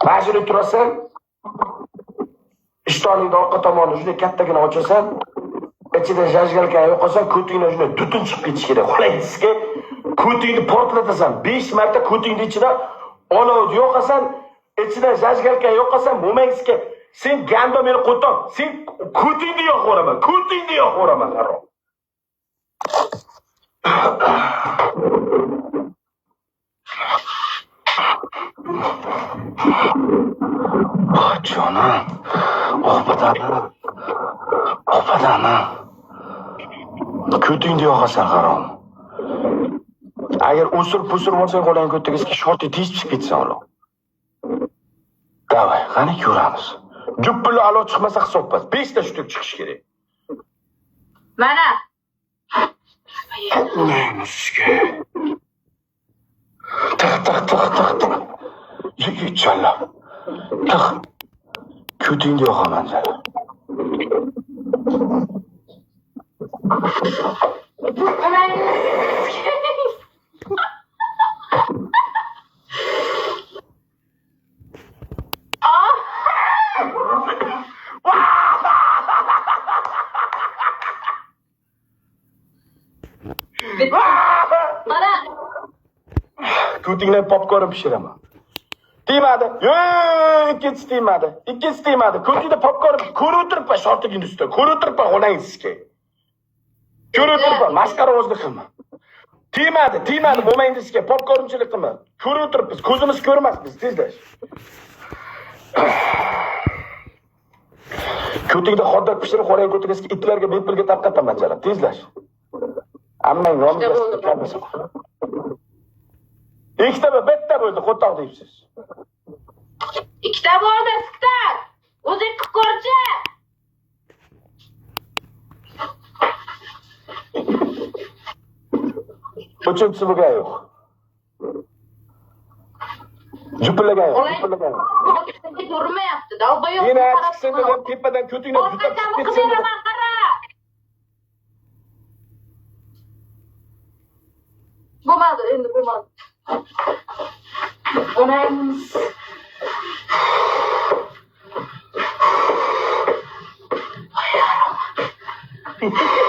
Majburiy turasan. Ishtoningni orqa tomonini juda kattagina ochasan. Ichida jajgalka yo'qolsa, ko'tingni juda tutun chiqib ketish kerak. Xo'laysizki, ko'tingni portlatasan. 5 marta ko'tingni ichida olovni yo'qasan, ichida jajgalka yo'qasan, bo'lmaysizki, sen gando meni qo'ton. Sen ko'tingni yo'qoraman. Ko'tingni yo'qoraman, harom. Jonim, opadan. Ko'tingni yo'qasan, harom. Agar o'sir-pusir bo'lsa, qo'lang ko'tingizga shorti tez chiqib ketsa ola. Davay, qani ko'ramiz. Juppili alo chiqmasa hisobpas. 5 ta shtuk chiqish kerak. Mana. Neymişki? Tık. Yigitchanlar. Tık. Ko'tingni yo'qaman sana. Ko'tingdan popkorn pishiraman. Tiymadi. Ikkinchisi tiymadi. Ko'tingda popkorn ko'rib o'tiribman shortigini ustida. Ko'rib o'tiribman xo'laysizki. Ko'rib o'tiribman, masxara o'zini qilma. Tiymadi, bo'lmaydi sizga popkornchilik qilma. Ko'rib o'tiribmiz, ko'zimiz ko'rmasmiz, tezlash. Ko'tingda xoddak pishirib qo'ygan ko'tingizga itlarga bepulga tarqataman jala, tezlash. Ammang nomiga qilamiz. Ikkita bitta bo'ldi, qo'toq deysiz. Ikkita bo'ldi, siktar. O'zing qilib ko'rchi. Uchinchisi bo'lgan yo'q. Jupillagan yo'q. Ko'rmayapti, dalbayoq. Yana chiqsin dedim, tepadan ko'tingni juda chiqib ketsin. Bo'lmadi, endi bo'lmadi. Onamiz. Voy yarim.